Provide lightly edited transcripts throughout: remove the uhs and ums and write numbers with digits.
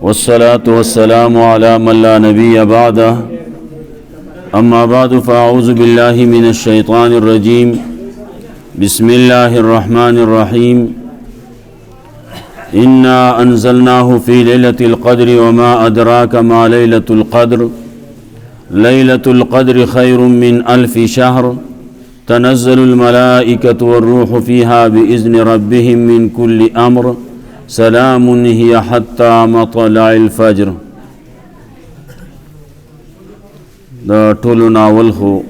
والصلاة والسلام على من لا نبي بعده أما بعد فأعوذ بالله من الشيطان الرجيم بسم الله الرحمن الرحيم إنا أنزلناه في ليلة القدر وما أدراك ما ليلة القدر ليلة القدر خير من 1000 شهر تنزل الملائكة والروح فيها بإذن ربهم من كل أمر سلام هي حتى مطلع الفجر. دا ټولو ناول خو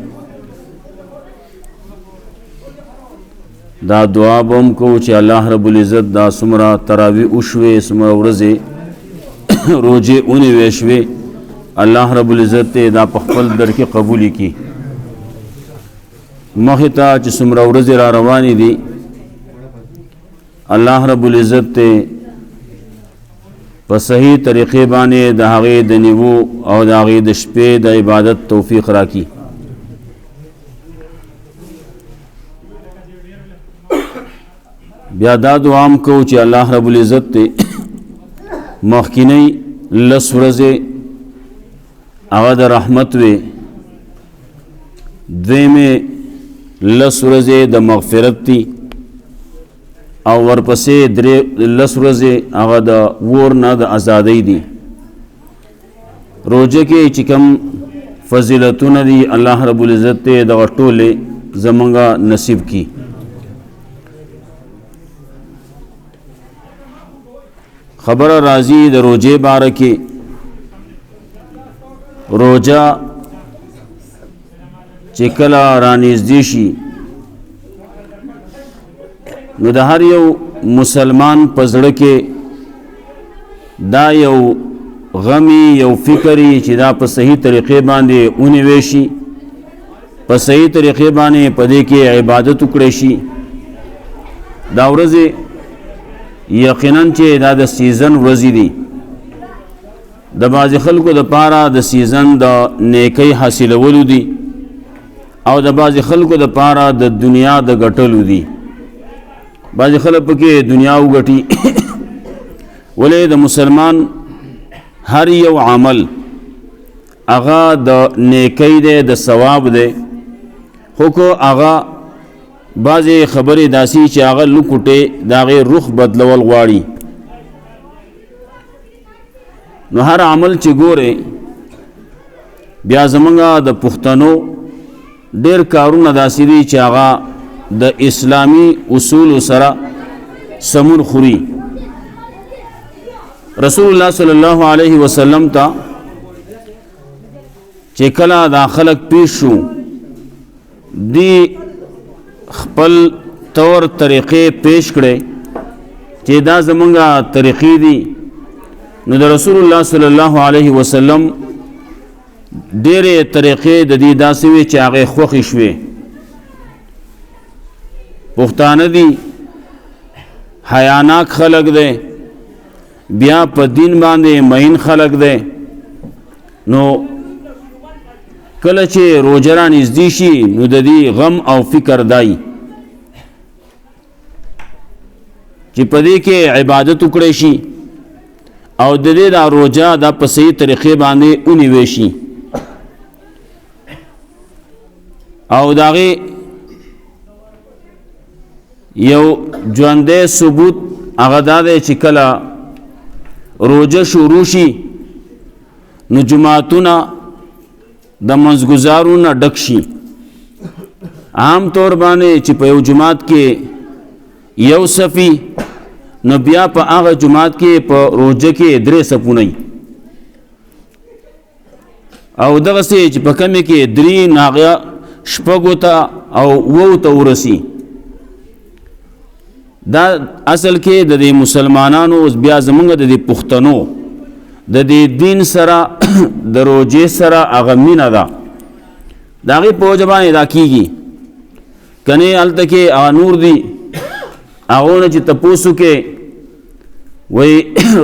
دا دعا بم کو چې الله رب العزت دا سمرا تراوی اوشوي سمرا ورځې روزه اونې وشوي الله رب العزت دا په خپل در کې قبول کړي. مخه ته چې سمرا ورځې را روانې دي الله رب العزت په صحیح طریقې باندې د هغې د نیوو او د هغې د شپې د عبادت توفیق راکړي. بیا دا دعا هم کوو چې الله رب العزت مخکینی 10 ورځې هغه د رحمت وي، دویمې 10 ورځې د مغفرت دي او ورپسې 10 ورځې هغه د ور نه د ازادۍ دي. روزه کې چې کوم فضیلتونه دي الله رب العزت دغه ټولې زمونږه نصیب کړي. خبره راځي د روزې باره کې. روزه چې کله رانږدې شي نو د هر یو مسلمان په زړه کې دا یو غمی یو فکری چې دا په صحیح طریقې باندې ونیوي شي، په صحیح طریقې باندې په دې کې عبادت وکړي شي. دا ورځې یقینا چې دا د سیزن ورځې دي، د بعض خلکو د پاره د سیزن د نیکی حاصلولو دي او د بعض خلکو د پاره د دنیا د ګټلو دي. بعض خلک پکې دنیا وګټي ولې د مسلمان هر یو عمل هغه د نیکی دی، د ثواب دی، خو کو هغه بعضې خبرې داسي چې هغه لوکوټې د هغې رخ بدلول غواړي. نو هر عمل چې ګورې بیا زمونږه د پښتنو ډېر کارونه داسې دي چې هغه د اسلامی اصول سره سمون خوري. رسول الله صلی الله علیه وسلم ته چې کله دا خلق پیش شو دی خپل طور طریقې پیش کړي چې دا زمونږه طریقې دي. نو د رسول الله صلی الله علیه وسلم ډېرې طریقې د دې داسې وي چې هغې خوښې شوې. پښتانه دي حیاناک خلق دی، بیا په دین باندې مهین خلق دی. نو کله چې روزه را نږدې شي نو د دې غم او فکر دی چې په دې کې عبادت وکړی شي او د دې دا روزه دا په صحیح طریقې باندې ونیوي شي. او د هغې یو ژوندی ثبوت هغه دا دی چې کله روزه شروع شي نو جماعتونه د منځګزارونه ډک شي. عام طور باندې چې په یو جماعت کې یو صفي نو بیا په هغه جماعت کې په روزه کې 3 صفونه او دغسې چې په کمې کې 3 ناغه شپږو ته او 9 ته ورسي. دا اصل کې د دې مسلمانانو بیا زمونږ د دې پښتنو د دې دین سره د روزې سره هغه مینه ده، د هغې په وجه باندې دا کېږي. کنې هلته کې هغه نور دي هغو نه چې تپوس وکې وایي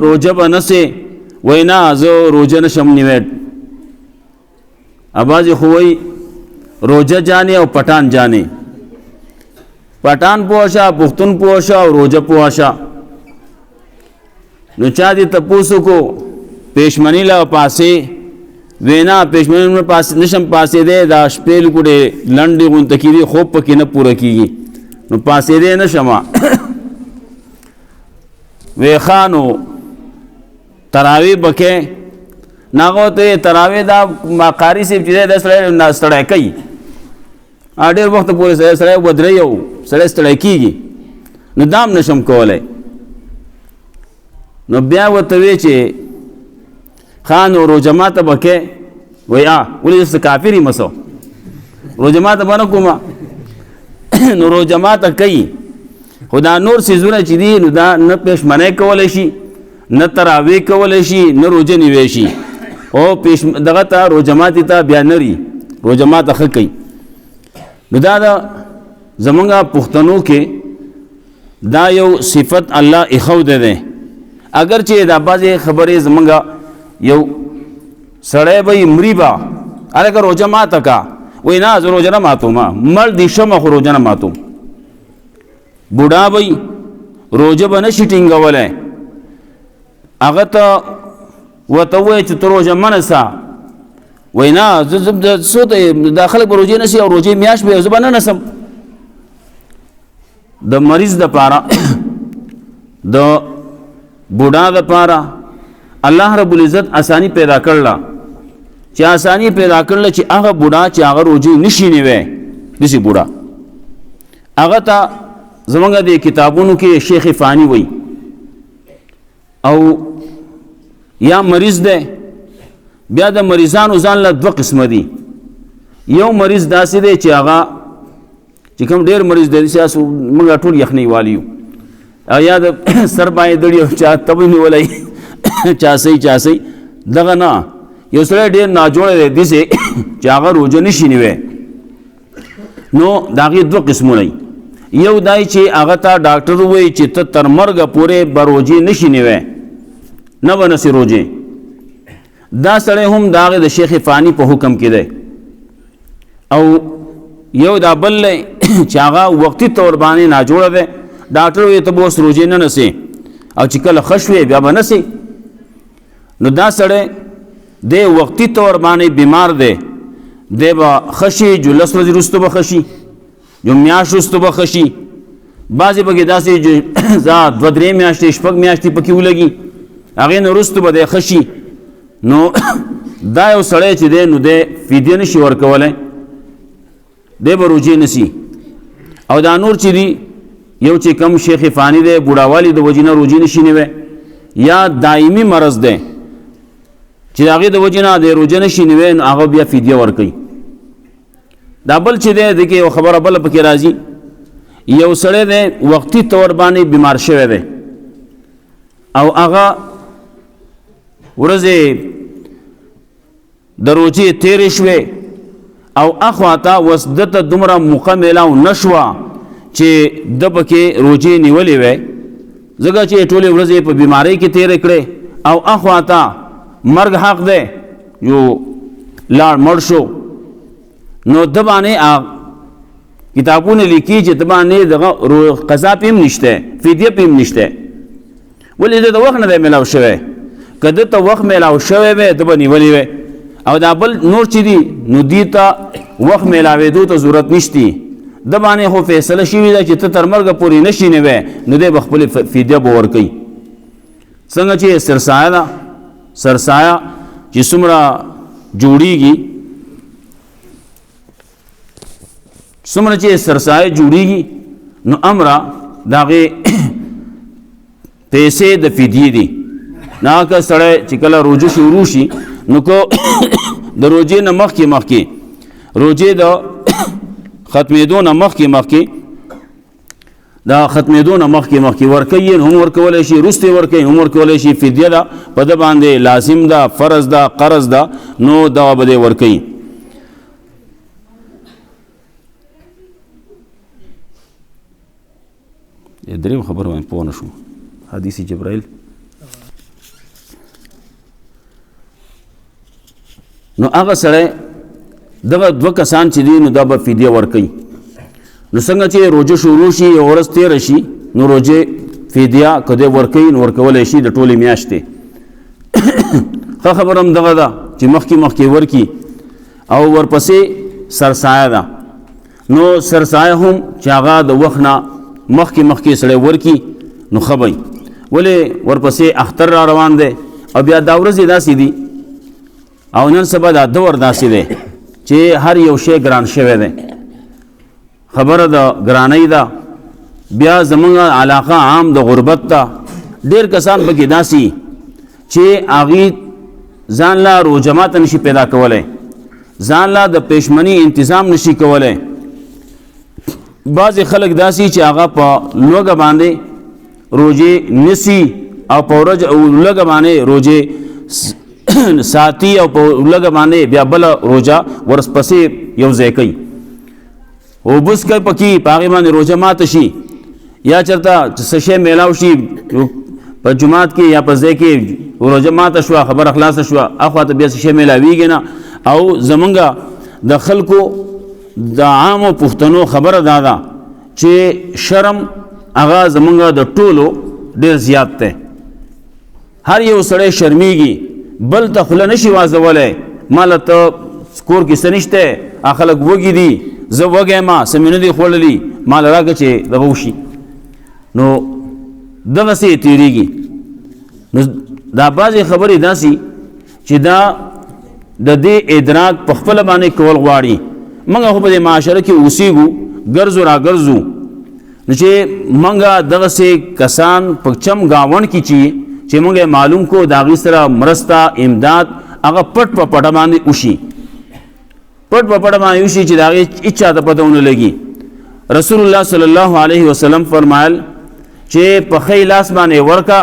روزه به نسې، وایي نه زه روزه نشم نیوی. بعضې خو وایي روزه جانې او پټان جانې. پټان پوښه، پښتون پوښه او روزه پوښه. نو چا دې تپوس کو پېشمني له پاسې وینا پېشمني نه پاس نشم پاسېدی دا شپې لکوډې لنډې غونته کېدي خوب پکې نه پوره کېږي نو پاسېدی نه شمه وی ښه نو تراویح به کې نه هغه ته تراویح دا قاري صاحب چې دی دا سړی ستړی کوي ډېر وخت پورې سړی ودرېږي او سړی ستړی کېږي نو دا هم نشم کولی نو بیا ورته وی چې ښه نو روژه ماته به کې وایي ولې داسې کافر یم څه روژه ماته به نه کومه نو روژه ماته کوي خو دا نور څیزونه چې دي نو دا نه پېشمنۍ کولی شي نه تراویح کولی شي نه روژه نیوی شي او دغه ته روژه ماتې ته بیا نري روژه ماته ښه کوي نو دا زمونږ پښتنو کې دا یو صفت الله ایښودی دی اگر چې دا بعضې خبرې زمونږ یو سړی به یې مري به هلکه روژه ماته کا وایي نه زه روژه نه ماتوم مړ دې شمه خو روژه نه ماتوم بوډا به روژه به نه شي ټینګولی هغه ته ورته ووایي چې ته روژه مه نیسه وایي نه زه څو ته دا خلک به روژې نیسي او روژې میاشت به زه به نه نیسم د مریض دپاره د بوډا دپاره الله رب العزت اسانی پیدا کړله چې اسانی پیدا کړله چې هغه بوډا چې هغه روژې نشي نیوی داسې بوډا هغه ته زمونږ د کتابونو کې شیخ فانی وایي او یا مریض دی بیا د مریضانو ځان له دوه قسمه دي یو مریض داسې دی چې هغه چې کوم ډېر مریض دی داسې موږ ټول یخنۍ والي یو او یا د سر باندې دړي او چا تبه نیولی چاسۍ دغه نه یو سړی ډېر ناجوړی دی داسې چې هغه روژه نشي نیوی نو د هغې دوه قسمونه یو دای چې هغه ته ډاکټر ووایي چې ته تر مرګه پورې به روژې نشي نیوی نه به نسې روژې دا سړی هم د هغې د شیخ فانی په حکم کې دی او یو دا بل دی چې هغه وقتي طور باندې ناجوړه دی ډاکټر وایي ته به اوس روژې نه نسې او چې کله ښه شوې بیا به نسې نو دا سړی دی وقتي طور باندې بیمار دی دی به ښه شي جو 10 ورځې وروسته به ښه شي جو میاشت وروسته به ښه شي بعضې پکې داسې زه 2-3 میاشتې 6 میاشتې پکې ولګي هغې نه وروسته به دی ښه شي نو دا یو سړی چې دی نو دی فدیه نشي ورکولی دی به روژې نیسي او دا نور چې دي یو چې کم شیخ فانی دی بوډاوالي د وجې نه روژې نشي نیوی یا دایمي مرض دی چې د هغې د وجې نه دی روژه نشي نیوی نو هغه بیا فدیه ورکوي دا بل چې دی دې کې یو خبره بله پکې راځي یو سړی دی وقتي طور باندې بیمار شوی دی او هغه ورځې د روژې تېرې شوې او اخواته اوس دته دومره موقع میلاو نه شوه چې ده پکې روژې نیولې وی ځکه چې ټولې ورځې په بیمارۍ کې تېرې کړې او اخواته مرګ حق دی یو لاړ مړ شو نو ده باندې کتابونه لیکي چې ده باندې دغه قضا پې هم نشته فدیه پې هم نشته ولې ده د وخت نه دی میلاو شوی که ده ته وخت میلاو شوی وی ده به نیولی وی او دا بل نور چې دي نو دې ته وخت میلاوېدو ته ضرورت نشتی ده باندې خو فیصله شوې ده چې ته تر مرګه پورې نشي نیوی نو دی به خپلې فدیه به ورکوي څنګه چې سرسایه ده سرسایه چې څومره جوړیږي څومره چې سرسایه جوړیږي نو امره د هغې پیسې د فدیې دي نه که سړی چې کله روژه شروع شي نو که د روژې نه مخکې روژې د ختمېدو نه مخکې دا ختمېدو نه مخکې ورکوي هم ورکولی شي وروسته یې ورکوي هم ورکولی شي فدیه ده په ده باندې لازم ده فرض ده قرض ده نو دغه به دی ورکوي دریم خبر باندې پوه نه شوم حدیث جبرائیل نو هغه سړی دغه دوه کسان چې دي نو دا به فدیه ورکوي نو څنګه چې روژه شروع شي یو ورځ تېره شي نو روژې فدیه که دی ورکوي نو ورکولی شي د ټولې میاشتې ښه خبره هم دغه ده چې مخکې ورکي او ورپسې سرسایه ده. نو سرسایه هم چې هغه د وخت نه مخکې سړی ورکي نو ښه به ولې ورپسې اختر را روان دی او بیا دا ورځې داسې دي او نن سبا دا دور داسې دی چې هر یو شی ګران شوی دی. خبره د ګرانۍ ده. بیا زمونږ علاقه عام د غربت ته ډېر کسان پکې داسې چې هغې ځان له روجمات نشي پیدا کولی، ځان له د پېشمني انتظام نشي کولی. بعضې خلک داسې چې هغه په لوږه باندې روجې نیسي او په لوږه باندې روجې ساتي او په لوږه باندې بیا بله روجه ورپسې یو ځای کوي او بس کوي پکې په هغې باندې روجه ماته شي یا چېرته څه شی میلاو شي په جومات کې یا په ځای کې روجه ماته شوه، خبره خلاصه شوه، اخوا ته بیا څه شی میلاویږي نه. او زمونږ د خلکو د عامو پښتنو خبره دا ده چې شرم هغه زمونږ د ټولو ډېر زیات دی. هر یو سړی شرمیږي، بل ته خوله نشي وازولی، ماله ته کور کې څه نشته، خلک وږي دي، زه وږی یم، څه مې نه دي خوړلي، ماله راکړه چې دغه وشي. نو دغسې تېرېږي. نو دا بعضې خبرې داسې چې دا د دې ادراک په خپله باندې کول غواړي. موږ خو په دې معاشره کې اوسېږو، ګرځو را ګرځو، نو چې موږ دغسې کسان په چم ګاونډ کې چې موږ معلوم کو د هغې سره مرسته امداد هغه پټ په پټه باندې وشي، پټ په پټه باندې وشي چې د هغې هېڅ چاته پته ونه لګي. رسول الله صلی الله علیه وسلم فرمایل چې په ښی لاس باندې ورکه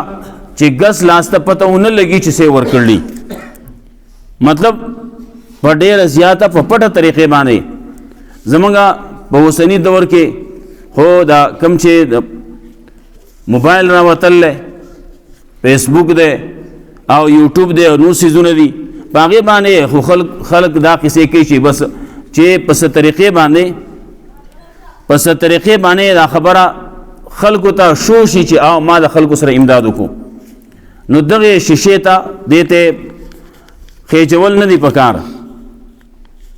چې ګس لاس ته پته ونه لګي چې څه ورکړلي. مطلب په ډېره زیاته په پټه طریقې باندې. زمونږ په اوسني دور کې خو دا کم چې د موبایل راوتل دی، فیسبوک دی او یوټیوب دی او نور څیزونه دي، په هغې باندې خو خلک دا قصې کوي چې بس چې په څه طریقې باندې دا خبره خلکو ته شو شي چې او ما د خلکو سره امداد وکړو. نو دغې شیشې ته دې ته خېچول نه دي پکار،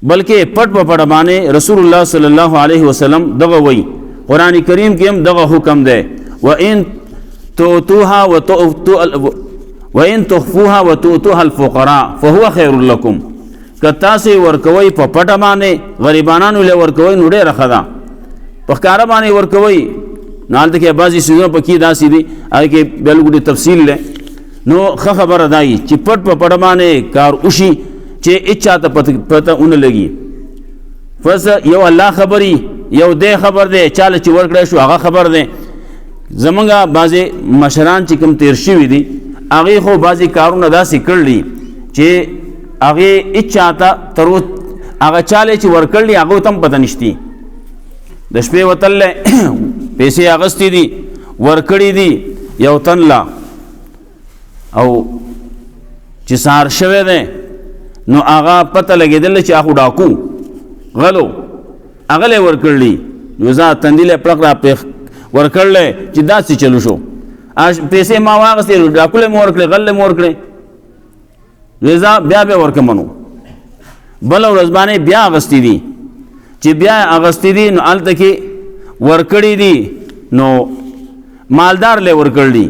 بلکې پټ په پټه باندې رسول الله صلی الله علیه وسلم دغه وی. قرآن کریم کې هم دغه حکم دی، وَإِن تُخْفُوهَا وَتُؤْتُوهَا الْفُقَرَاءَ فَهُوَ خَيْرٌ لَكُمْ. که تاسې ورکوئ په پټه باندې غریبانانو له ورکوئ نو ډېره ښه ده، په ښکاره باندې ورکوئ نو هلته کې بعضې څیزونه پکې داسې دي هغې کې بیا لږ تفصیل دی. نو ښه خبره دا وي چې پټ په پټه باندې کار وشي چې هېڅ چاته پته ونه لګي. بس یو الله خبري، یو دی خبر دی، چاله چې ورکړی شو هغه خبر دی. زمونږ بعضې مشران چې کوم تیر شوي دي هغې خو بعضې کارونه داسې کړلي چې هغې هېڅ چاته تر اوس هغه چاله چې ورکړلي هغو ته هم پته نشتي. د شپې وتلی پیسې اغستې دي، ورکړي دي یو تن له، او چې سهار شوی دی نو هغه پته لګېدله چې هغه ډاکو غلو هغه لی ورکړلي، نو زه تندي لی پړق را ورکړلی چې داسې چلو شو، پیسې ما واغستې، ډاکو لی مې ورکړې، غل لی مې ورکړې، نو زه بیا ورکړم. نو بله ورځ باندې بیا اغستې دي، چې بیا اغستې دي نو هلته کې ورکړي دي، نو مالدار لی ورکړلي.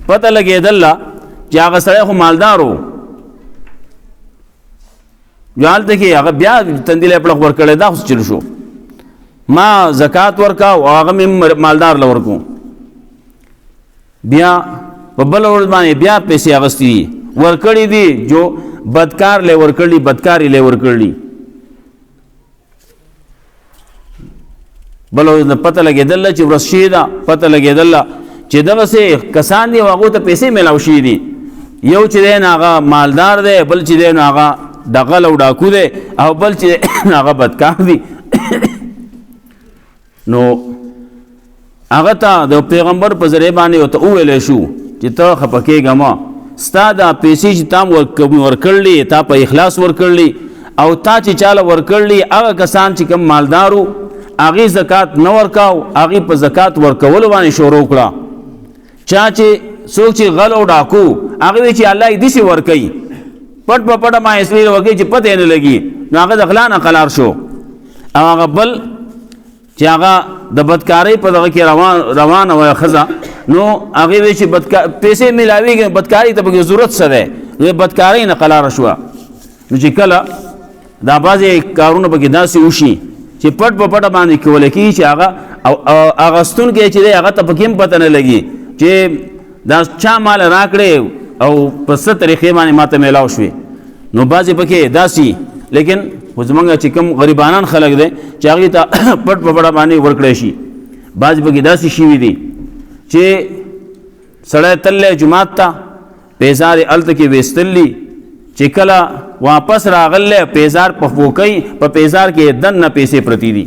پته لګېدله چې هغه سړی خو مالدار و، جو هلته کې هغه بیا تندي لی پړق ورکړی، دا خو چلو شو. ما زکات ورکاو او هغه مې مالدار له ورکو. بیا په بله ورځ باندې بیا پیسې اغستې دي، ورکړي دي، جو بدکار لی ورکړلي، بدکاري لی ورکړلي. بله ورځ پته لګېدله چې ورځ شوې ده، پته لګېدله چې دغسې کسان دي او هغو ته پیسې میلاو شوي دي. یو چې دی نو هغه مالدار دی، بل چې دی نو هغه دغل او ډاکو دی، او بل چې دی نو هغه بدکار دی. نو هغه ته د پیغمبر په ذریعه باندې ورته وویلی شو چې ته خفه کېږه مه، ستا دا پیسې چې تا ورکړلي تا په اخلاص ورکړلي، او تا چې چاله ورکړلي هغه کسان چې کوم مالدارو هغې زکات نه ورکاو، هغې په زکات ورکولو باندې شروع کړه. چا چې څوک چې غل او ډاکو هغه وی چې الله یې دسی ور کوي پټ په پټه ما اسوی ورکی چې پته نه لګي نو هغه د غلا نه قلار شو او هغه بل چې هغه د بدکاری په دغه کې روان او خزه نو هغه وی چې پیسې ملاویږي بدکاری ته به ضرورت سره وي بدکاری نه قلار شو نو چې کله دا بازي کارونه به داسې وشي چې پټ په پټه باندې کول کی چې هغه هغه ستون کې چې هغه ته پکې پته نه لګي چې دا چا مال راکړي او په ست طریقې باندې ماته میلاو شوي نو بازي پکې داسي لیکن زمونږ چې کوم غریبانان خلک دي چې هغه ته پټ په پټه باندې ورکړي شي بازي پکې داسي شي وي دي چې سړی تللی جماعت ته پیزار الته کې ویستلی چې کله واپس راغله پیزار په فوکۍ په پیزار کې دنه پیسې پرتی دي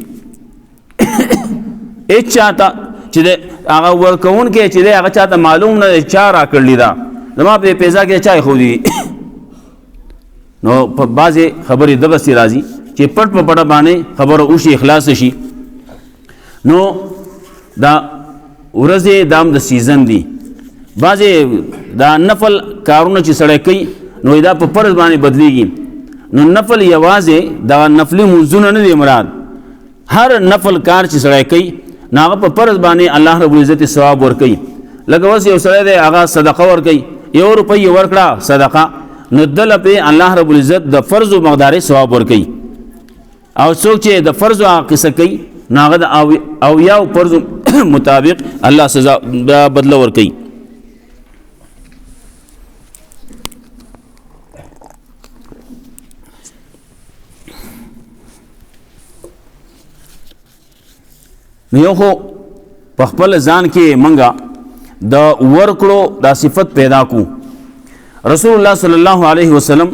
هیڅ چاته چې هغه ورکون کې چې هغه چاته معلوم نه چا راکړلی دا زما په پیزار کې چای خو دي نو په بعضې خبرې دغسې راځي چې پټ په پټه باندې خبره وشي اخلاص شي نو دا ورځې دام د سیزن دي بعضې دا نفل کارونه چې سړی کوي نو دا په فرض باندې بدلیږي نو نفل یوازې دا نفلي منځونه نه دي مراد هر نفل کار چې سړی کوي نو هغه په فرض باندې الله رب العزت ثواب ورکوي لکه اوس یو سړی دی هغه صدقه ورکوي 1 روپۍ ورکړه صدقه نو دله پې الله رب العزت د فرض و مقدارې ثواب ورکوي او څوک چې د فرض و قصه کوي نو هغه د اویاو فرض مطابق الله سزا بدله ورکوي نو یو خو په خپل ځان کې منګه د ورکړو دا صفت پیدا کو رسول الله صلی الله علیه وسلم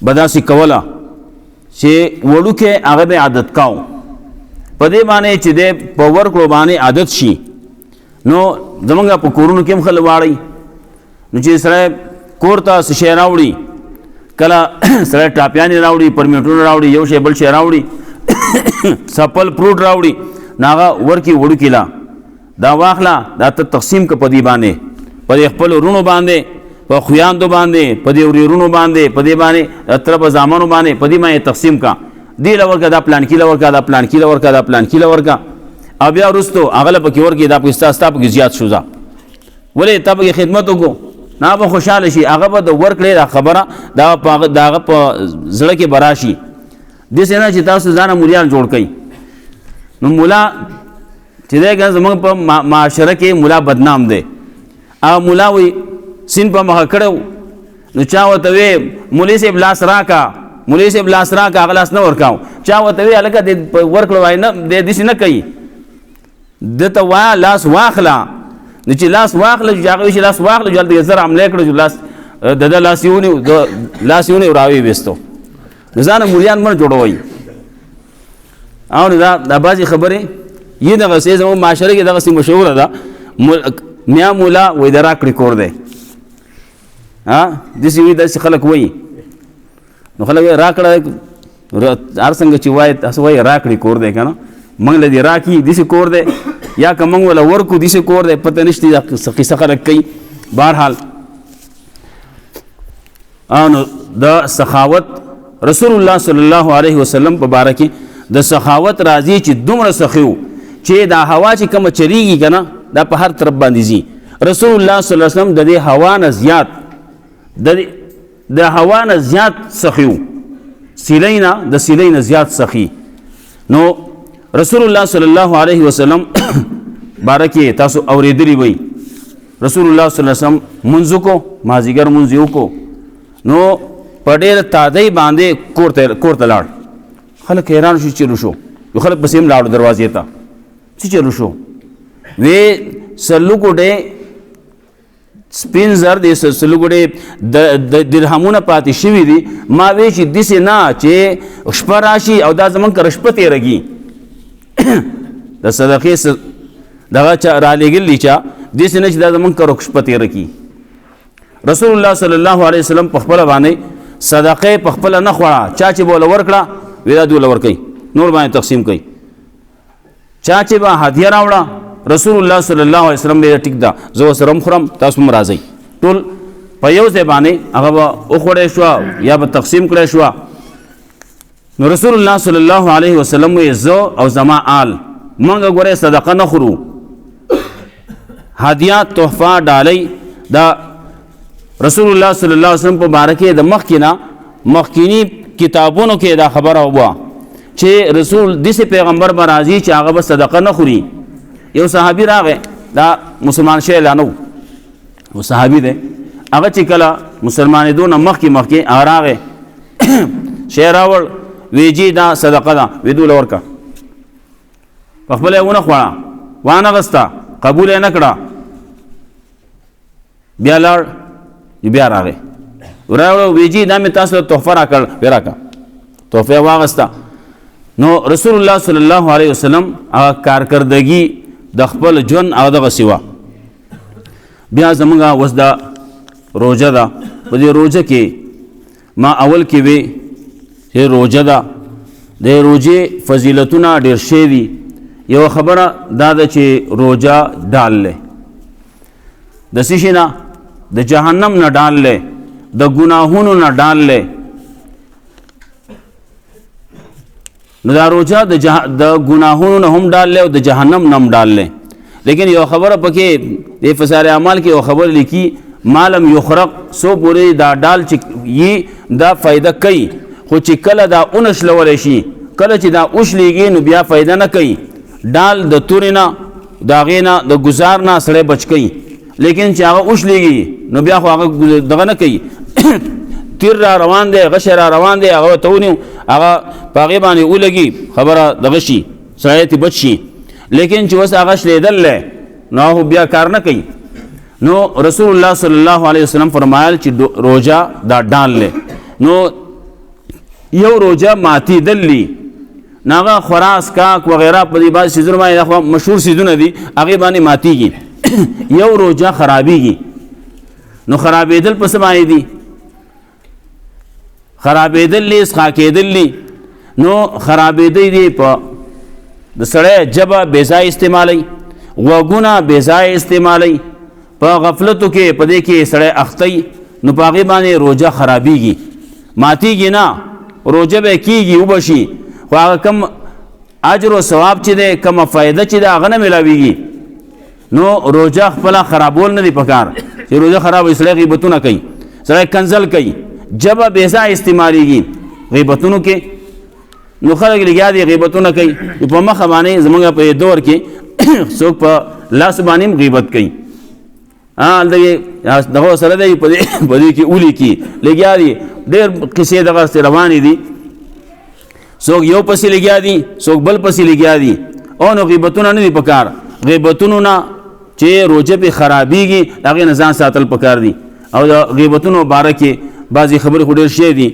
بداسي کوله چې وړوکې هغه به عادت کاو په دې باندې چې د په ورکړو باندې عادت شي نو زمونږ په کورونو کې هم خلک واړی نو چې سره کور ته څه شی راوړي کله سره ټاپیانې راوړي پرمیټونه راوړي یو شی بل شی راوړي سپل فروټ راوړي ناغه ورکی وړوکی لا دا واخلا دا ته تقسیم ک پدی باندې پدې خپل رونو باندې په خویاندو باندې پدې ورونو باندې پدې باندې تر په زامنو باندې پدې ما تقسیم کا دی لور کا دا پلان کې لور کا دا پلان کې لور کا دا پلان کې لور کا او بیا رستو اغله پکې ورکی دا پکستا ستا پکې زیات شوزا ولې تبې خدمت وکړو نا به خوشاله شي هغه به د ورکړې دا خبره دا په زړه کې براشي د سینا چې تاسو ځان مولیان جوړ کړئ نو مولا چې دا زموږ په معاشره کې مولا بدنام دی او مولا وي سین په مخه کړو نو چا ورته وی مولوي صاحب لاس راکا مولوي صاحب لاس راکا غلاس نه ورکاو چا ورته وی الګه د ورکړو وای نه د دې نه کوي دته وا لاس واخلا نو چې لاس واخله چې هغه چې لاس واخله جلد یې زر عمله کړو لاس د لاسیونه راوي وستو ځان مولیان مر جوړوي او دا بعضې خبرې یې دغسې زموږ معاشره کې دغسې مشهوره ده میا مولا وایي د راکړې کور دی داسې وي داسې خلک وایي نو خلک وایي راکړه هر څنګه چې وایي تاسو وایي راکړې کور دی که نه موږ له دې راکړي داسې کور دی یا که موږ وله ورکو داسې کور دی پته نشته قصه خلک کوي بهرحال نو د سخاوت رسول الله صلی الله علیه وسلم په باره کې د سخاوت راځي چې دومره سخیو چې دا هوا چې کومه چلیږي که نه دا په هر طرف باندې ځي رسول الله صلی الله علیه وسلم د دې هوا نه زیات د هوا نه زیات سخیو د سیلۍ نه زیات سخي نو رسول الله صلی الله علیه وسلم باره کې تاسو اورېدلی وئ رسول الله صلی الله علیه وسلم منځ کو مازدیګر منځ یې وکړو نو په ډېره تادۍ باندې کور ته لاړ خلک حیران شو چلو شو یو خلک پسې هم لاړو دروازې ته څه چلو شو وی سلو ګوډې سپین زر دی سلو ګوډې د درهمونه پاتې شوي دي ما وی چې داسې نه چې شپه راشي او دا زمونږ کره شپه تېرېږي د صدقې دغه چا رالیږلي چا داسې نه چې دا زمونږ کره شپه تېره کړي رسول الله صلی الله علیه وسلم په خپله باندې صدقې په خپله نه خوړه چا چې به وله ورکړه وی دا دوله ورکوي نور باندې تقسیم کوي چا چې به هدیه راوړه رسول الله صلی الله علیه وسلم به ټیک دا زه سره خورم تاسو هم راځئ ټول په یو ځای باندې هغه به وخوړی شو یا به تقسیم کړی شو. نو رسول الله صلی الله علیه وسلم وی زه او زما آل مونږ ګورې صدقه نه خورو، هدیه تحفه ډالۍ دا رسول الله صلی الله علیه وسلم په باره کې د مخکینی کتابونو کې دا خبره وه چې رسول داسې پیغمبر به راځي چې هغه به صدقه نه خوري. یو صحابي راغی، دا مسلمان شوی لا نه و صحابي دی، هغه چې کله مسلمانېدو نه مخکې هغه راغی شی راوړ ویجی دا صدقه ده وی دوله ورکه په خپله یې ونه خوړه وانه غسته قبول یې نه کړه بیا لاړ بیا راغی راوړه ویجی دا مې تاسو ته تحفه راکړ وی راکړه تحفه یې واغسته. نو رسول الله صلی الله علیه وسلم هغه کارکردګي د خپل ژوند او دغسې وه. بیا زمونږ اوس دا روژه ده، په دې روژه کې ما اول کې وی چې روژه ده د روژې فضیلتونه ډېر شوي دي. یوه خبره دا ده چې روژه ډال دی د څه شي نه، د جهنم نه ډال دی، د ګناهونو نه ډال دی. نو دا روژه د ګناهونو نه هم ډال دی او د جهنم نه هم ډال دی. لیکن یو خبره پکې د فساد اعمال کې یو خبر لیکي مالم یخرق سو پورې دا ډال چې یي دا فایده کوي، خو چې کله دا اونشلولی شي کله چې دا اوشلیږي نو بیا فایده نه کوي. ډال د تورې نه د هغې نه د ګزار نه سړی بچ کوي، لیکن چې هغه اوشلیږي نو بیا خو هغه دغه نه کوي تیر را روان دی غشی را روان دی هغه ته ونیو هغه په هغې باندې ولګي خبره دغه شي سړی ترې بچ شي. لیکن چې اوس هغه شلیدل دی نو هغه بیا کار نه کوي. نو رسول الله صلی الله علیه وسلم فرمایل چې روژه دا ډال دی. نو یو روژه ماتېدل دي نو هغه خوراک کاک وغیره په دې بعض څیزونه باندې دا مشهور څیزونه دي هغې باندې ماتېږي. یو روژه خرابېږي. نو خرابېدل په څه باندې دي؟ خرابېدل دي څښا کېدل دي. نو خرابېدی دي په د سړی ژبه بې ځای استعمالوي، غوږونه بې ځای استعمالوي، په غفلتو کې په دې کې سړی اختی نو په هغې باندې روژه خرابېږي. ماتېږي نه، روژه به کېږي وبه شي خو هغه کم اجر و ثواب چې دی کمه فایده چې دی هغه نه میلاویږي. نو روژه خپله خرابول نه دی پکار چې روژه خراب وي سړی غیبتونه کوي، سړی کنزل کوي، ژبه بې ځای استعمالېږي غیبتونو کې. نو خلک لګیا دي غیبتونه کوي په مخه باندې زمونږ په دور کې څوک په لاس باندې هم غیبت کوي دغه سره دی په دې کې ولیکي لګیا دي ډېر قصې دغسې روانې دي. څوک یو پسې لګیا دي څوک بل پسې لګیا دي او نو غیبتونه نه دي پکار. غیبتونو نه چې روژه پې خرابېږي د هغې نه ځان ساتل پکار دي. او د غیبتونو باره کې بعضې خبرې خو ډېر شوی دي.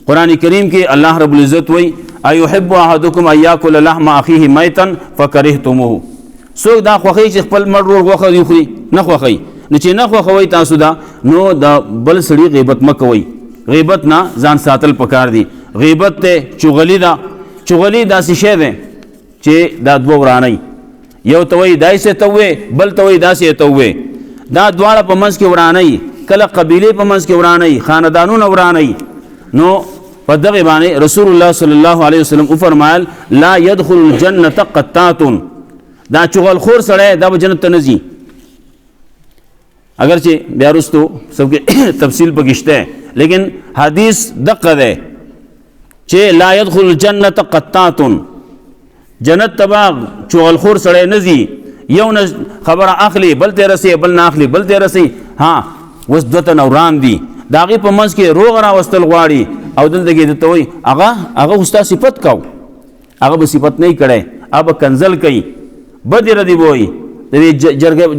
قرآن کریم کې الله رب العزت وایي ایحب احدکم ان یاکل لحم اخیه میتا فکرهتموه. څوک دا خوښوي چې خپل مړ ورور غوښه دې وخوري؟ نه خوښوي. نو چې نه خوښوئ تاسو دا نو د بل سړي غیبت مه کوئ. غیبت نه ځان ساتل پکار دي. غیبت ته چغلي ده. چغلي داسې شی دی چې دا دوه ورانئ، یو ته وایي داسې ته ووایې بل ته وایي داسې ته ووایې. دا دواړه په منځ کې ورانئ، کله قبیلې په منځ کې ورانئ، خاندانونه ورانئ. نو په دغې باندې رسول الله صلی الله علیه وسلم وفرمایل لا يدخل الجنة قطات. دا چغل خور سړی دا به جنت ته نه ځي. اگر چې بیا وروستو سب کې تفصیل پکې شته لیکن حدیث دقه دی چې لا يدخل الجنة قطات. جنت ته به چغل خور سړی نه ځي. یو نه خبره اخلي بل ته رسي بل نه اخلي بل ته رسي. ها اوس دوه تنه وران دي د هغې په منځ کې روغ راوستل غواړي او دلته کې درته وایي هغه خو ستا صفت کو، هغه به صفت نه یې کړی، هغه به کنزل کوي، بدې ردې به وایي. د دې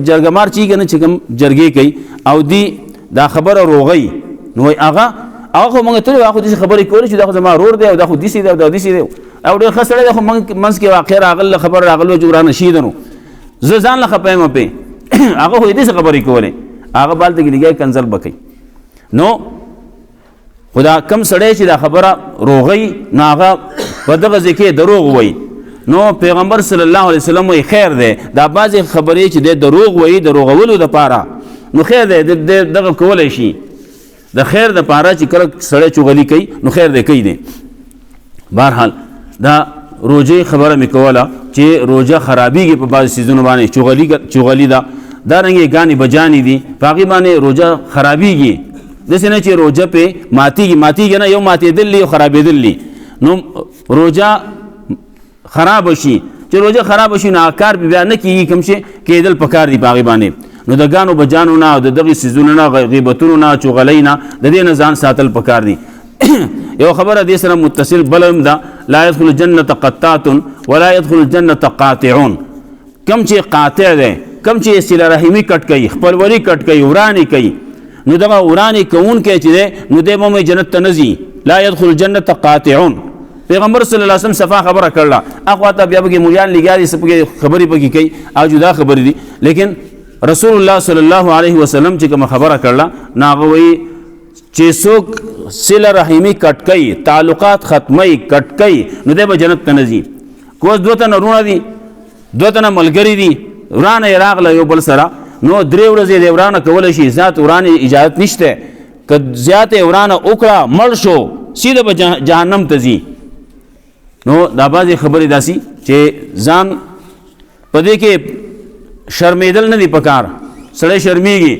جرګمار چې که نه چې کوم جرګې کوي او دی دا خبره روغی نو وایي هغه خو موږ ته هغه خو داسې خبرې کولی چې دا خو زما رور دی او دا خو داسې دی او دا داسې دی او ډېر ښه سړی دی خو منځ کې واقع راغله خبر راغله چې ورانه شي ده نو زه ځان له خپه یم پې هغه خو یې داسې خبرې کولې هغه به هلته کې لګیا کنزل به کوي. نو خو دا کم سړی چې دا خبره روغی نو هغه په دغه ځای کې دروغ وایي. نو پیغمبر صلی الله علیه وسلم وی خیر دی دا بعضې خبرې چې دی دروغ وایي دروغولو دپاره نو خیر دی دغه کولی شي د خیر دپاره چې کله سړی چغلي کوي نو خیر دی کوي دی. بهرحال دا روژې خبره مې کوله چې روژه خرابېږي په بعضې څیزونو باندې چغلي ده دارنګې ګانې بجانې دي په هغې باندې روژه خرابېږي داسې نه چې روژه پې ماتېږي نه یو ماتېدل یو خرابېدل دي نو روژه خراب شي چې روژه خراب شي نو هغه کار بیا نه کېږي کوم شی کېدل پکار دي په هغې باندې نو د ګانو بجانو نه او د دغې څیزونو نه غیبتونو نه چغلۍ نه د دې نه ځان ساتل پکار دي. یو خبره دې سره متصل بل هم ده لا يدخل الجنة قطات ولا يدخل الجنة قاطعون کم چې قاطع دی کم چې صله رحمي کټ کوي خپلولي کټ کوي ورانې کوي نو دغه ورانې کوونکی چې دی نو دی به جنت ته نه ځي. لا يدخل الجنة قاطعون پیغمبر صلی الله علیه وسلم صفا خبره کړله اخوا ته بیا پکې مولیان لګیا دي څه پکې خبرې پکې کوي او جدا خبرې دي لیکن رسول الله صلی الله علیه وسلم چې کومه خبره کړله نو هغه وایي چې څوک صله رحمي کټ کوي تعلقات ختموي کټ کوي نو دی به جنت ته نه ځي. کوس دوه تنه وروڼه دي دوه تنه ملګري دي ورانه یې راغله یو بل سره نو درې ورځې د ورانه کولی شي ذات ورانې اجازت نشته که زیاته ورانه وکړه مړ شو سیده به جهنم ته ځي. نو دا بعضې خبرې داسې چې ځان په دې کې شرمېدل نه دي پکار سړی شرمېږي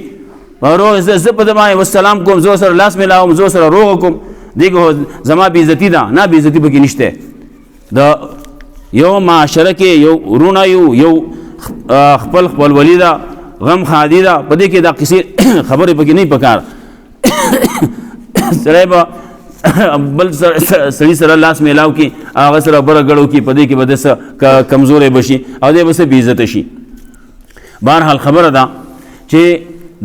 روغ زه په ده باندې وسلام کوم زه سره لاس میلاوم زه سره روغه کوم دې کې زما بېعزتي ده نه بېعزتي پکې نشته. د یو معاشره کې یو وروڼه یو خپلولي ده غم خادي ده په دې کې دا کیسې خبرې پکې نه پکار سړی به بل سړي سره لاس میلاو کړي هغه سره بره ګړو کړي په دې کې به د څه کمزوری به شي او دی به څه بېعزته شي. بهرحال خبره ده چې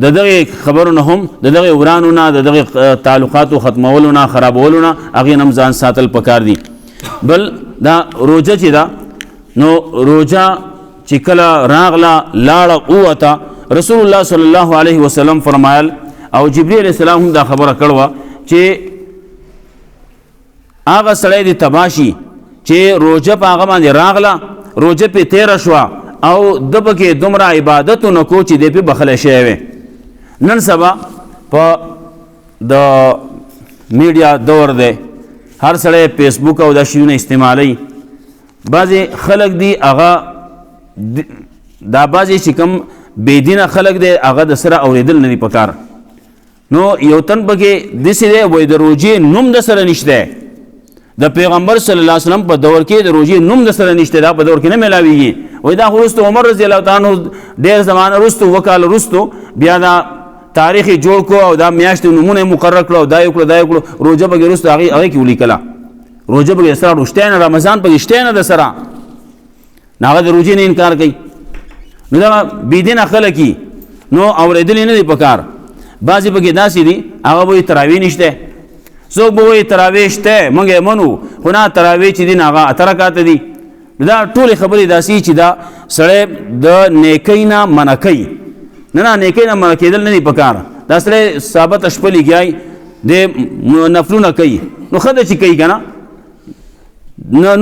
د دغې خبرو نه هم د دغې ورانو نه د دغې تعلقاتو ختمولو نه خرابولو نه هغې نه هم ځان ساتل پکار دي. بل دا روژه چې ده نو روژه چې کله راغله لاړه ووته رسول الله صلی الله علیه وسلم فرمایل او جبرئیل علیه السلام هم دا خبره کړې وه چې هغه سړی دې تباه شي چې روژه په هغه باندې راغله روژه پې تېره شوه او ده پکې دومره عبادتونه کو چې دی پې بخلی شوی وی. نن سبا په د میډیا دور دی هر سړی فیسبوک او دا شیونه استعمالی بعضې خلک دي هغه دا بعضې چې کوم بېدینه خلک دی هغه د سره اورېدل نه دي پکار نو یو تن پکې داسې دی وایي د روژې نوم د سره نشته د پیغمبر صلی الله علیه وسلم په دور کې د روژې نوم د سره نشته دا په دور کې نه میلاویږي وایي دا خو وروستو عمر رضی الله تعالی عنه ډېر زمانه وروستو اووه کاله وروستو بیا دا تاریخ یې جوړ کړو او دا میاشتې نومونه یې مقرر کړو او دا یې کړو روژه پکې وروستو هغې کې ولیکله روژه پکې د سره روشتی نه رمضان پکې شتی نه د سره نو هغه د روژې نه انکار کوي نو دغه بېدینه خلک یي نو اورېدل یې نه دي پکار. بعضې پکې داسې دي هغه به وایي تراویح نشته څوک به وایي تراویح شته موږ یې منو خو نه تراویح چې دي نو هغه اته رکاته دي. دا ټولې خبرې داسې چې دا سړی د نیکۍ نه منع کوي نه نیکۍ نه منع کېدل نه دي پکار. دا سړی ثابته شپه لګیایي د نفلونه کوي نو ښه ده چې کوي که نه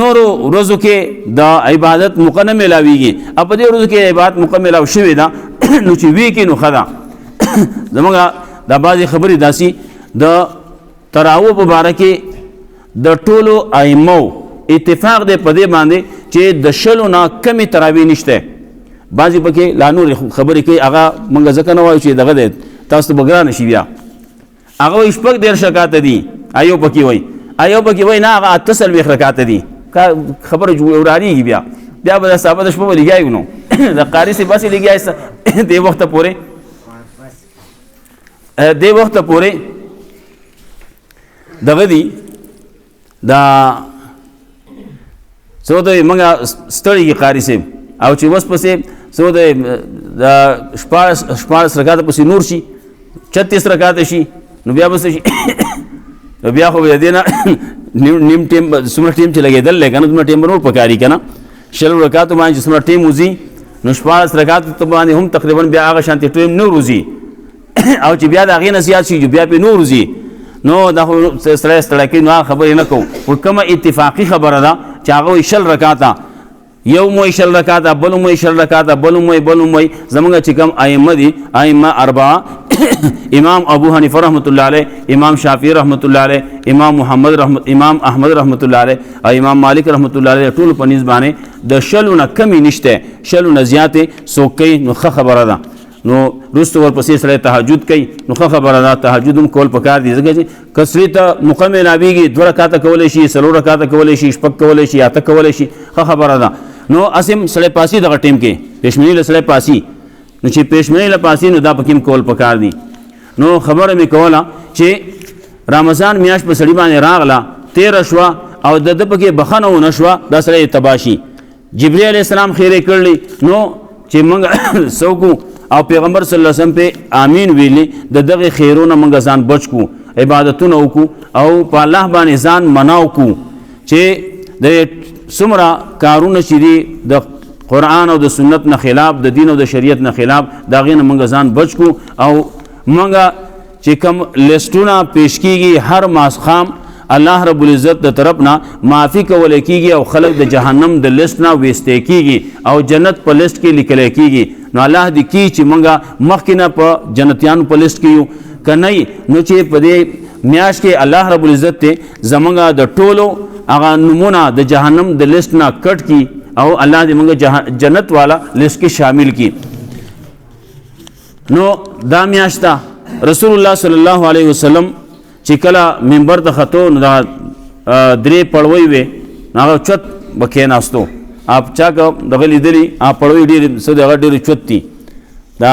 نورو ورځو کې د عبادت موقع نه میلاویږي او په دې ورځو کې عبادت موقع میلاو شوې ده نو چې وی کې نو ښه ده. زموږ دا بعضې خبرې داسې د تراویح په باره کې د ټولو ائمو اتفاق دی په دې باندې چې د شلو نه کمې تراویح نشته. بعضې پکې لا نورې خبرې کوي هغه موږ ځکه نه وایو چې دغه دی تاسو ته به ګرانه شي بیا هغه وایي شپږ دېرش رکاته دي ایو پکې وایي ایو پکې وایي نه هغه اته څلوېښت رکاته دي خبره ورانېږي بیا به د ثابته شپه به لګیایو نو د قاري صاحب بسې لګیایي دې وخته پورې دې وخته پورې دغه دي دا څه ته موږ ستړي قاري صاحب او چې اوس پسې څه ته د شپاړس رکاته پسې نور شي 36 رکاته شي نو بیا به څه شي نو بیا خو د دې نه نیم ټیم څومره ټیم چې لګېدل دی که نه دومره ټیم به نور پکاري که نه شلو رکاتو باندې چې څومره ټیم وځي نو 14 رکاتو باندې هم تقریبا بیا هغه شانتې ټیم نه وځي او چې بیا د هغې نه زیات شي بیا پې نور وځي نو دا خو سړی ستړی کوي نو هغه خبرې نه کوو خو کومه اتفاقي خبره ده چې هغه وایي 60 رکاته یو موي شل رکعاته بل موي شل رکعاته بل موي زمونږ چې کوم ائمه دي ائمه اربعه امام ابو حنیفه رحمت الله علیه، امام شافعی رحمت الله علیه، امام احمد رحمت الله علیه او امام مالک رحمت الله علیه ټول په نسبت باندې د شلو نه کمی نشته، شلو نه زیاتې څوک کوي نو ښه خبره ده. نو وروسته ورپسې سړی تهجد کوي نو ښه خبره ده، تهجد هم کول پکار دي ځکه چې که سړي ته موقع میلاویږي 2 رکعاته کولی شي، 4 رکعاته کولی شي، 6 کولی شي، 8 کولی شي، ښه خبره ده. نو اسیم سړی پاسي دغه ټیم کې پېشمني له سړی پاسي نو چې پېشمني له پاسي نو دا پکې هم کول پکار دي. نو خبره مې کوله چې رمضان میاشت په سړي باندې راغله تېره شوه او د ده پکې بخښنه ونه شوه، دا سړی تباه شي. جبرئیل علیه السلام خیرې کړلی نو چې موږ څوک او پیغمبر صلی الله علیه وسلم په امین ویلی د دغه خیرونه موږ ځان بچ کو، عبادتونه وکړو او په الله باندې ځان مناو کو چې د څومره کارونه چې دي د قرآن او د سنت نه خلاف، د دین او د شریعت نه خلاف، د هغې نه موږ ځان بچ کو او موږ چې کوم لیسټونه پیش کیږي هر ماسخام الله رب العزت د طرف نه معافي کولی کیږي او خلک د جهنم د لیست نه ویستی کیږي او جنت په لیست کې لیکلی کیږي. نو الله دې کی چې موږ مخکې نه په جنتیانو په لیست کې یو که نه نو چې په دې میاشت کې الله رب العزت ته زموږ د ټولو هغه نمونه د جهنم د لیست نه کټ کی او الله دې موږ جنت والا لیست کې شامل کی. نو دا میاشت رسول الله صلی الله علیه وسلم چې کله منبر ته خطو نو دا 3 پړوي وي هغه چت بکېناستو آپ چا که دغه لیدلی پړوي ډېرې څه دغه ډېرې چت دي، دا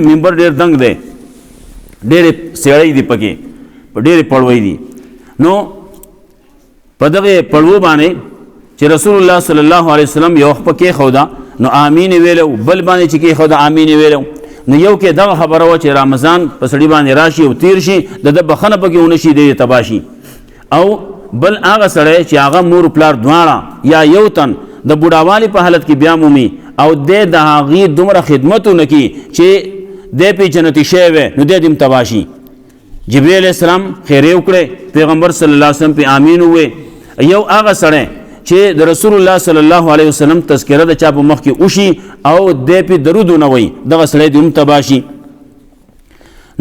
منبر ډېر دنګ دی، ډېرې سیړۍ دي پکې ډېرې پړوي دي. نو په دغه پړوو باندې چې رسول الله صلی الله علیه وسلم یو خپه کېښوده نو امین یې ویلو، بل باندې چې کېښوده امین یې ویلو. نو یو کې دغه خبره وه چې رمضان په سړي باندې راشي او تیر شي د ده بخښنه پکې ونه شي دی تباه شي، او بل هغه سړی چې هغه مور پلار دواړه یا یو تن د بوډاوالي په حالت کې بیا مومي او دی د هغې دومره خدمت ونه کړي چې دی پې جنتي شوی وی نو دی دې هم تباه شي. جبرئیل علیه السلام خیرې وکړې، پیغمبر صلی الله علیه وسلم پې امین ووی. یو هغه سړی چې د رسول الله صلی الله علیه وسلم تذکره د چا په مخ کې وشي او دی پې درود ونه وایي دغه سړی دې هم تباه شي.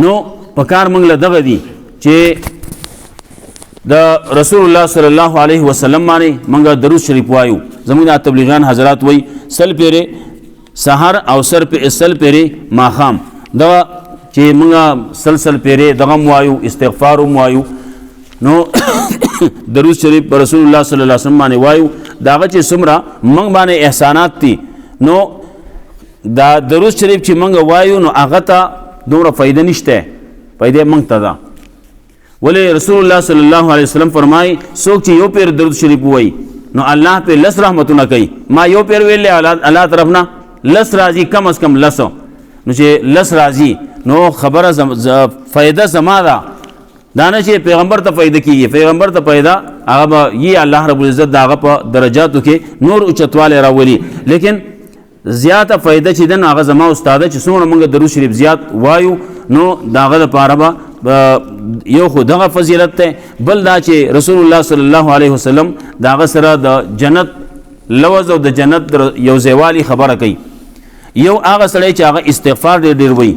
نو په کار موږ له دغه دي چې د رسول الله صلی الله علیه وسلم باندې موږ درود شریف وایو. زموږ د تبلیغیان حضرات وایي 100 پیرې سحر او 100 پیرې ماښام، دغه چې موږ 100 پیرې دغه هم وایو، استغفار هم وایو. نو درود شریف پر رسول الله صلی الله علیه وسلم باندې وایو، دا هغه چې څومره موږ باندې احسانات دي نو دا درود شریف چې موږ وایو نو هغه ته دومره فایده نشته، فایده موږ ته ده. ولی رسول الله صلی الله علیه وسلم فرمایي څوک چې یو پیر درود شریف وایي نو الله پې 10 رحمتونه کوي. ما یو پیر ویلی الله طرف نه 10 راځي، کم از کم 10، نو چې 10 راځي نو خبره فایده زما ده، دا نه چې پیغمبر ته فایده کیږي، پیغمبر ته فایده هغه به یي الله رب العزت د هغه په درجاتو کې نور اوچتوالی راولي، لیکن زیاته فایده چې ده نو هغه زما استاده چې څومره موږ درود شریف زیات وایو نو د هغه دپاره به یو خو دغه فضیلت دی، بل دا چې رسول الله صلی الله علیه وسلم د هغه سره د جنت لوز او د جنت یو ځایوالي خبره کوي. یو هغه سړی چې هغه استغفار ډېر ډېر وایي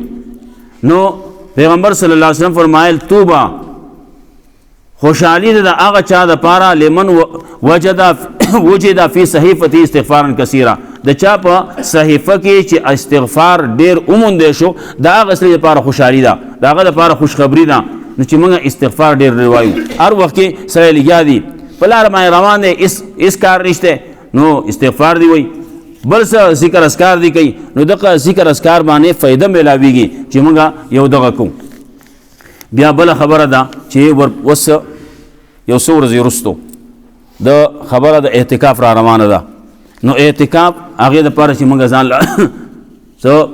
نو پیغمبر صلی الله علیه وسلم فرمایل توبه خوشحالی ده د هغه چا دپاره لمن وجد فی صحیفته استغفارا کثیرا، د چا په صحیفه کې چې استغفار ډېر وموندی شو د هغه سړي دپاره خوشحالي ده، د هغه دپاره خوشخبري ده. نو چې موږ استغفار ډېر ډېر وایو، هر وخت کې سړی لګیا دی په لاره باندې روان دی، هېڅ کار نشته نو استغفار دی وایي، بل څه ذکر اذکار دی کوي نو دغه ذکر اذکار باندې فایده میلاویږي چې موږ یو دغه کوو. بیا بله خبره ده چې اوس یو څو ورځې وروستو د خبره د اعتکاف را روانه ده، نو اعتکاف هغې دپاره چې موږ ځان څه